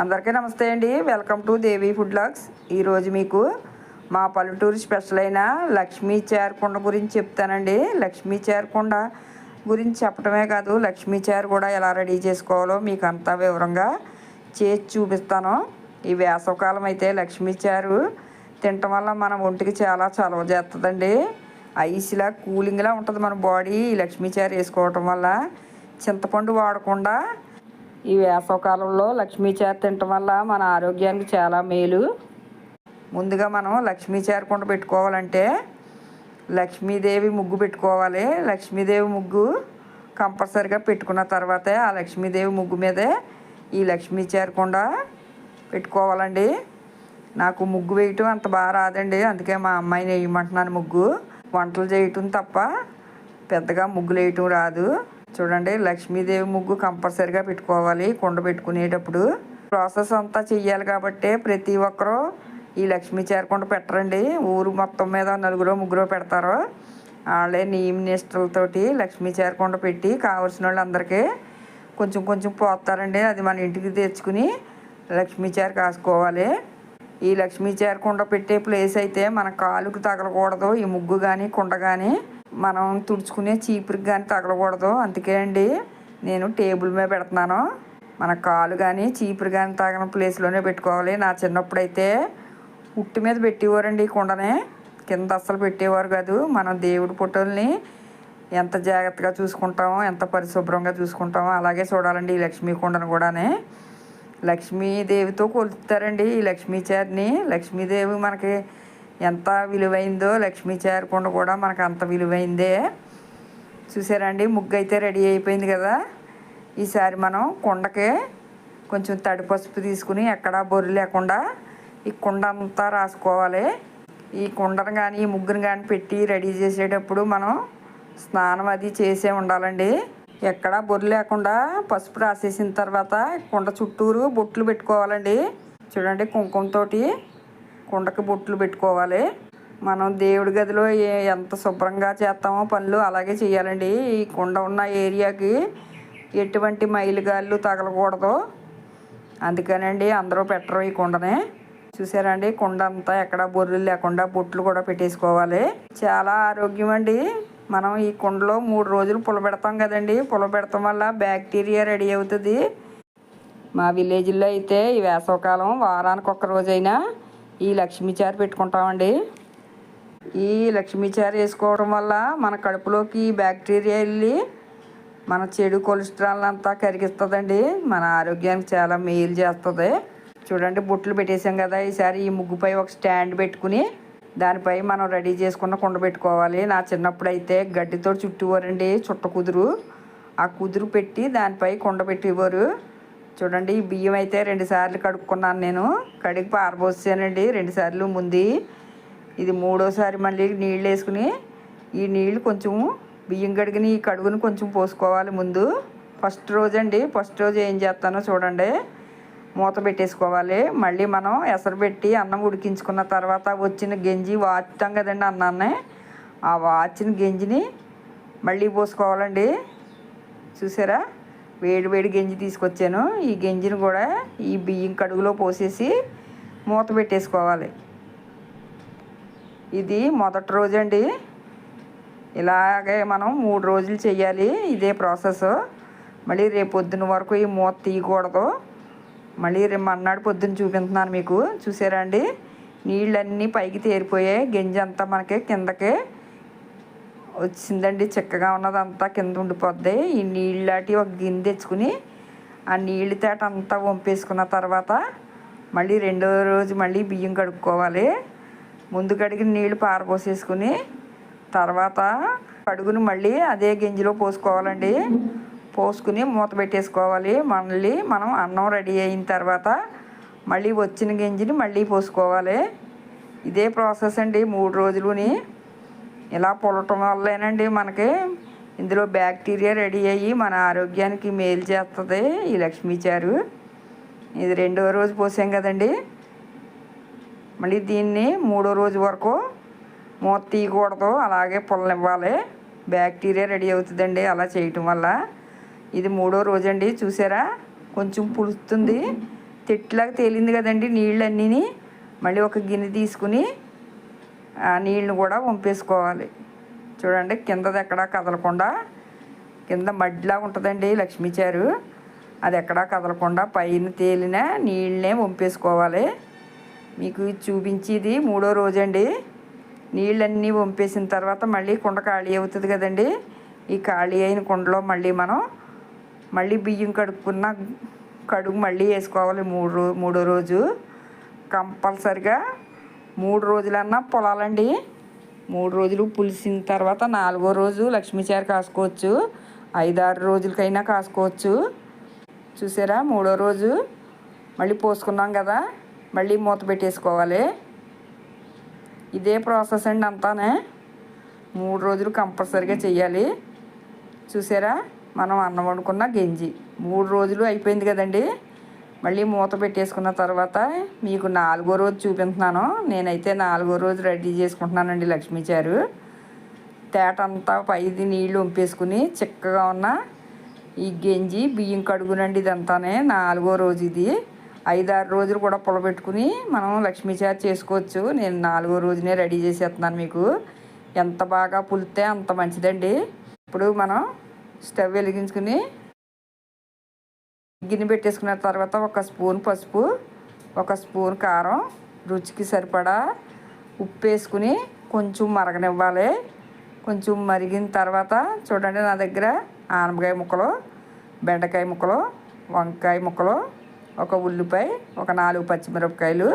అందరికీ నమస్తే అండి. Welcome to Devi food logs. ఈరోజు మీకు మా పల్లెటూరు స్పెషల్ అయిన లక్ష్మీ చేరకుండ గురించి చెప్తానండి. లక్ష్మీ చేరకుండ గురించి చెప్పడమే కాదు, లక్ష్మీ చేర కూడా ఎలా రెడీ చేసుకోవాలో మీకు అంతా వివరంగా చేసి చూపిస్తాను. ఈ వేసవకాలం అయితే లక్ష్మీ చేరు తినటం వల్ల మన ఒంటికి చాలా చలవ చేస్తుందండి. ఐస్లా కూలింగ్లా ఉంటుంది మన బాడీ. ఈ లక్ష్మీ చేర వేసుకోవటం వల్ల చింతపండు వాడకుండా ఈ వేసవకాలంలో లక్ష్మీ చేర తినటం వల్ల మన ఆరోగ్యానికి చాలా మేలు. ముందుగా మనం లక్ష్మీ చేరకుండ పెట్టుకోవాలంటే లక్ష్మీదేవి ముగ్గు పెట్టుకోవాలి. లక్ష్మీదేవి ముగ్గు కంపల్సరిగా పెట్టుకున్న తర్వాతే ఆ లక్ష్మీదేవి ముగ్గు మీదే ఈ లక్ష్మీ చేరకుండ పెట్టుకోవాలండి. నాకు ముగ్గు వేయటం అంత బాగా రాదండి, అందుకే మా అమ్మాయిని వేయమంటున్నాను ముగ్గు. వంటలు చేయటం తప్ప పెద్దగా ముగ్గులు వేయటం రాదు. చూడండి, లక్ష్మీదేవి ముగ్గు కంపల్సరిగా పెట్టుకోవాలి కుండ పెట్టుకునేటప్పుడు. ప్రాసెస్ అంతా చెయ్యాలి కాబట్టి ప్రతి ఒక్కరూ ఈ లక్ష్మీ చేరకుండ పెట్టరండి. ఊరు మొత్తం మీద నలుగురో ముగ్గురో పెడతారు. వాళ్ళే నియమ నిష్టలతోటి లక్ష్మీ చేరకుండ పెట్టి కావలసిన వాళ్ళందరికీ కొంచెం కొంచెం పోస్తారండి. అది మన ఇంటికి తెచ్చుకుని లక్ష్మీ చేర కాసుకోవాలి. ఈ లక్ష్మీ చేరకుండ పెట్టే ప్లేస్ అయితే మన కాలుకు తగలకూడదు. ఈ ముగ్గు కానీ కుండ కానీ మనం తుడుచుకునే చీపురికి కానీ తగలకూడదు. అందుకే అండి నేను టేబుల్ మీద పెడుతున్నాను. మన కాలు కానీ చీపురు కానీ తగిన ప్లేస్లోనే పెట్టుకోవాలి. నా చిన్నప్పుడైతే ఉట్టి మీద పెట్టేవారండి ఈ కుండనే, కింద అస్సలు పెట్టేవారు కాదు. మనం దేవుడి ఫోటోల్ని ఎంత జాగ్రత్తగా చూసుకుంటామో, ఎంత పరిశుభ్రంగా చూసుకుంటామో అలాగే చూడాలండి ఈ లక్ష్మీ కుండను కూడానే. లక్ష్మీదేవితో కొలుస్తారండి ఈ లక్ష్మీ చేరని. లక్ష్మీదేవి మనకి ఎంత విలువైందో లక్ష్మీ చేరకుండ కూడా మనకు అంత విలువైందే. చూసారండి, ముగ్గు అయితే రెడీ అయిపోయింది కదా. ఈసారి మనం కుండకి కొంచెం తడి పసుపు తీసుకుని ఎక్కడా బొర్రు లేకుండా ఈ కుండ అంతా రాసుకోవాలి. ఈ కుండను కానీ ఈ ముగ్గును కానీ పెట్టి రెడీ చేసేటప్పుడు మనం స్నానం అది చేసే ఉండాలండి. ఎక్కడా బొర్రు లేకుండా పసుపు రాసేసిన తర్వాత కుండ చుట్టూరు బొట్లు పెట్టుకోవాలండి. చూడండి, కుంకుమతోటి కుండకి బొట్లు పెట్టుకోవాలి. మనం దేవుడి గదిలో ఎంత శుభ్రంగా చేస్తామో పనులు అలాగే చేయాలండి. ఈ కుండ ఉన్న ఏరియాకి ఎటువంటి మైలుగాళ్ళు తగలకూడదు. అందుకనండి అందరూ పెట్టరు ఈ కుండని. చూసారండి, కుండ అంతా ఎక్కడ బొర్రెలు లేకుండా బొట్లు కూడా పెట్టేసుకోవాలి. చాలా ఆరోగ్యం అండి. మనం ఈ కుండలో 3 రోజులు పులబెడతాం కదండి. పులబెడతాం వల్ల బ్యాక్టీరియా రెడీ అవుతుంది. మా విలేజ్లో అయితే ఈ వేసవకాలం వారానికి 1 రోజైనా ఈ లక్ష్మీ చేర పెట్టుకుంటామండి. ఈ లక్ష్మీ చేర వేసుకోవడం వల్ల మన కడుపులోకి బ్యాక్టీరియా వెళ్ళి మన చెడు కొలెస్ట్రాల్ అంతా కరిగిస్తుందండి. మన ఆరోగ్యానికి చాలా మేలు చేస్తుంది. చూడండి, బొట్లు పెట్టేసాం కదా. ఈసారి ఈ ముగ్గుపై ఒక స్టాండ్ పెట్టుకుని దానిపై మనం రెడీ చేసుకున్న కుండ పెట్టుకోవాలి. నా చిన్నప్పుడు అయితే గడ్డితో చుట్టేవారండి, చుట్ట కుదురు. ఆ కుదురు పెట్టి దానిపై కుండ పెట్టేవారు. చూడండి, ఈ బియ్యం అయితే 2 సార్లు కడుక్కున్నాను నేను. కడిగి పారబోసానండి 2 సార్లు ముందు. ఇది 3వసారి మళ్ళీ నీళ్ళు వేసుకుని ఈ నీళ్ళు కొంచెం బియ్యం కడిగిన ఈ కడుగుని కొంచెం పోసుకోవాలి ముందు. ఫస్ట్ రోజు ఏం చేస్తానో చూడండి. మూత పెట్టేసుకోవాలి. మళ్ళీ మనం ఎసరు పెట్టి అన్నం ఉడికించుకున్న తర్వాత వచ్చిన గంజి వాచుతాం కదండి అన్నాన్ని. ఆ వాచిన గంజిని మళ్ళీ పోసుకోవాలండి. చూసారా, వేడి గంజి తీసుకొచ్చాను. ఈ గంజిని కూడా ఈ బియ్యం కడుగులో పోసేసి మూత పెట్టేసుకోవాలి. ఇది మొదటి రోజు అండి. ఇలాగే మనం 3 రోజులు చేయాలి ఇదే ప్రాసెస్. మళ్ళీ రేపు పొద్దున్న వరకు ఈ మూత తీయకూడదు. మళ్ళీ రేపు మన్నాడు పొద్దున్న చూపిస్తున్నాను మీకు. చూసారా అండి, నీళ్ళన్నీ పైకి తేరిపోయాయి. గంజి అంతా మనకి కిందకి వచ్చిందండి. చిక్కగా ఉన్నదంతా కింద ఉండిపోద్ది. ఈ నీళ్ళటి ఒక గిన్నె తెచ్చుకుని ఆ నీళ్ళ తేట అంతా వంపేసుకున్న తర్వాత మళ్ళీ 2వ రోజు మళ్ళీ బియ్యం కడుక్కోవాలి. ముందు కడిగిన నీళ్ళు పారపోసేసుకుని తర్వాత కడుగుని మళ్ళీ అదే గంజిలో పోసుకోవాలండి. పోసుకుని మూత పెట్టేసుకోవాలి. మళ్ళీ మనం అన్నం రెడీ అయిన తర్వాత మళ్ళీ వచ్చిన గంజిని మళ్ళీ పోసుకోవాలి. ఇదే ప్రాసెస్ అండి 3 రోజులుని. ఇలా పొలటం వల్లేనండి మనకి ఇందులో బ్యాక్టీరియా రెడీ అయ్యి మన ఆరోగ్యానికి మేలు చేస్తుంది ఈ లక్ష్మీ చేరు. ఇది 2వ రోజు పోసాం కదండి. మళ్ళీ దీన్ని 3వ రోజు వరకు మూత తీయకూడదు, అలాగే పుల్లనివ్వాలి. బ్యాక్టీరియా రెడీ అవుతుందండి అలా చేయటం వల్ల. ఇది 3వ రోజు అండి. చూసారా, కొంచెం పులుస్తుంది. తెట్టులాగా తేలింది కదండి నీళ్ళన్నీ. మళ్ళీ ఒక గిన్నె తీసుకుని ఆ నీళ్ళని కూడా వంపేసుకోవాలి. చూడండి కిందది ఎక్కడా కదలకుండా, కింద మడ్డిలా ఉంటుందండి లక్ష్మీ చారు, అది ఎక్కడా కదలకుండా పైన తేలిన నీళ్ళనే వంపేసుకోవాలి. మీకు చూపించేది 3వ రోజండి. నీళ్ళన్నీ వంపేసిన తర్వాత మళ్ళీ కుండ ఖాళీ అవుతుంది కదండి. ఈ ఖాళీ అయిన కుండలో మళ్ళీ బియ్యం కడుక్కున్న కడుగు మళ్ళీ వేసుకోవాలి. 3వ రోజు కంపల్సరిగా 3 రోజులన్నా పొలాలండి. 3 రోజులు పులిసిన తర్వాత 4వ రోజు లక్ష్మీ చారు కాసుకోవచ్చు. 5-6 రోజులకైనా కాసుకోవచ్చు. చూసారా 3వ రోజు మళ్ళీ పోసుకున్నాం కదా, మళ్ళీ మూత పెట్టేసుకోవాలి. ఇదే ప్రాసెస్ అండి అంతానే. 3 రోజులు కంపల్సరిగా చెయ్యాలి. చూసారా మనం అన్నం వండుకున్న గంజి 3 రోజులు అయిపోయింది కదండి. మళ్ళీ మూత పెట్టేసుకున్న తర్వాత మీకు 4వ రోజు చూపిస్తున్నాను. నేనైతే 4వ రోజు రెడీ చేసుకుంటున్నానండి లక్ష్మీ చారు. తేటంతా పైది నీళ్ళు వంపేసుకుని చిక్కగా ఉన్న ఈ గంజి బియ్యం కడుగునండి. ఇదంతానే 4వ రోజు ఇది. 5-6 రోజులు కూడా పులబెట్టుకుని మనం లక్ష్మీ చారు చేసుకోవచ్చు. నేను 4వ రోజునే రెడీ చేసేస్తున్నాను మీకు. ఎంత బాగా పులితే అంత మంచిదండి. ఇప్పుడు మనం స్టవ్ వెలిగించుకుని గిన్నె పెట్టేసుకున్న తర్వాత 1 స్పూన్ పసుపు, 1 స్పూన్ కారం, రుచికి సరిపడా ఉప్పు వేసుకుని కొంచెం మరగనివ్వాలి. కొంచెం మరిగిన తర్వాత చూడండి నా దగ్గర ఆనపకాయ ముక్కలు, బెండకాయ ముక్కలు, వంకాయ ముక్కలు, 1 ఉల్లిపాయ, 4 పచ్చిమిరపకాయలు,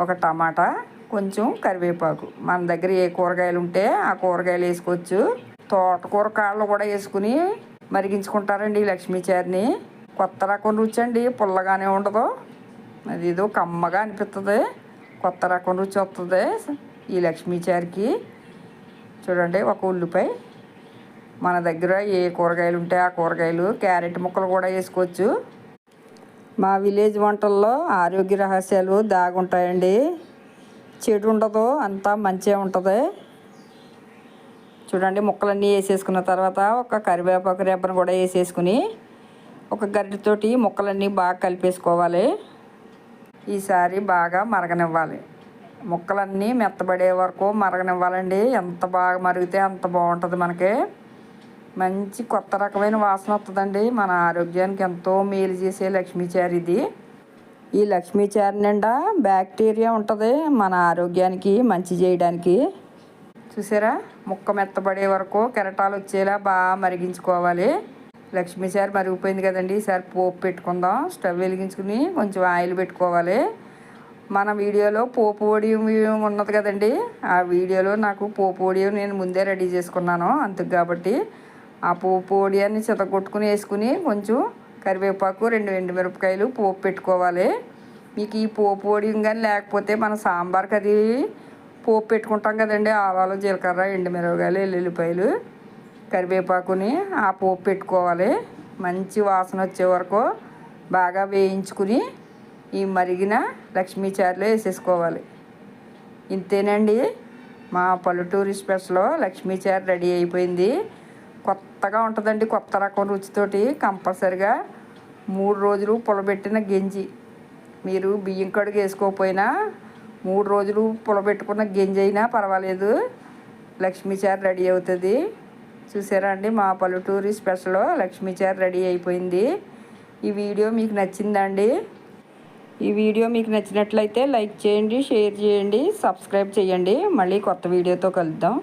1 టమాటా, కొంచెం కరివేపాకు. మన దగ్గర ఏ కూరగాయలు ఉంటే ఆ కూరగాయలు వేసుకోవచ్చు. తోటకూర కాళ్ళు కూడా వేసుకుని మరిగించుకుంటారండి ఈ లక్ష్మీ చారుని. కొత్త రకం రుచి అండి, పుల్లగానే ఉండదు. అది ఏదో కమ్మగా అనిపిస్తుంది. కొత్త రకం రుచి వస్తుంది ఈ లక్ష్మీ చారుకి. చూడండి 1 ఉల్లిపాయ, మన దగ్గర ఏ కూరగాయలు ఉంటే ఆ కూరగాయలు, క్యారెట్ ముక్కలు కూడా వేసుకోవచ్చు. మా విలేజ్ వంటల్లో ఆరోగ్య రహస్యాలు దాగుంటాయండి. చెడు ఉండదు, అంతా మంచిగా ఉంటుంది. చూడండి ముక్కలన్నీ వేసేసుకున్న తర్వాత 1 కరివేపాకు రెబ్బను కూడా వేసేసుకుని 1 గరిటెతోటి ముక్కలన్నీ బాగా కలిపేసుకోవాలి. ఈసారి బాగా మరగనివ్వాలి. ముక్కలన్నీ మెత్తబడే వరకు మరగనివ్వాలండి. ఎంత బాగా మరిగితే అంత బాగుంటుంది. మనకి మంచి కొత్త రకమైన వాసన వస్తుందండి. మన ఆరోగ్యానికి ఎంతో మేలు చేసే లక్ష్మీ చారు ఇది. ఈ లక్ష్మీ చారు నిండా బ్యాక్టీరియా ఉంటుంది, మన ఆరోగ్యానికి మంచి చేయడానికి. చూసారా ముక్క మెత్తబడే వరకు కెరటాలు వచ్చేలా బాగా మరిగించుకోవాలి. లక్ష్మీ చారు మరిగిపోయింది కదండి. ఈసారి పోపు పెట్టుకుందాం. స్టవ్ వెలిగించుకుని కొంచెం ఆయిల్ పెట్టుకోవాలి. మన వీడియోలో పోపు వడి ఉన్నది కదండి, ఆ వీడియోలో నాకు పోపు వడి నేను ముందే రెడీ చేసుకున్నాను. అందుకు కాబట్టి ఆ పోపు వడియాన్ని చితగొట్టుకుని వేసుకుని కొంచెం కరివేపాకు, 2 ఎండుమిరపకాయలు పోపు పెట్టుకోవాలి. మీకు ఈ పోపు వడి కానీ లేకపోతే మన సాంబార్కి అది పోపు పెట్టుకుంటాం కదండి, ఆవాలు, జీలకర్ర, ఎండుమిరపకాయలు, ఎల్లుల్లిపాయలు, కరివేపాకుని ఆ పోపు పెట్టుకోవాలి. మంచి వాసన వచ్చే వరకు బాగా వేయించుకుని ఈ మరిగిన లక్ష్మీ చారులో వేసేసుకోవాలి. ఇంతేనండి, మా పల్లెటూరి స్పెషల్ లక్ష్మీ చారు రెడీ అయిపోయింది. కొత్తగా ఉంటుందండి, కొత్త రకం రుచితోటి. కంపల్సరిగా 3 రోజులు పులబెట్టిన గంజి, మీరు బియ్యం కడుగు వేసుకోకపోయినా 3 రోజులు పులబెట్టుకున్న గంజి అయినా పర్వాలేదు, లక్ష్మీ చారు రెడీ అవుతుంది. చూసారా అండి, మా పల్లెటూరి స్పెషల్ లక్ష్మీ చారు రెడీ అయిపోయింది. ఈ వీడియో మీకు నచ్చిందండి? ఈ వీడియో మీకు నచ్చినట్లయితే లైక్ చేయండి, షేర్ చేయండి, సబ్స్క్రైబ్ చేయండి. మళ్ళీ కొత్త వీడియోతో కలుద్దాం.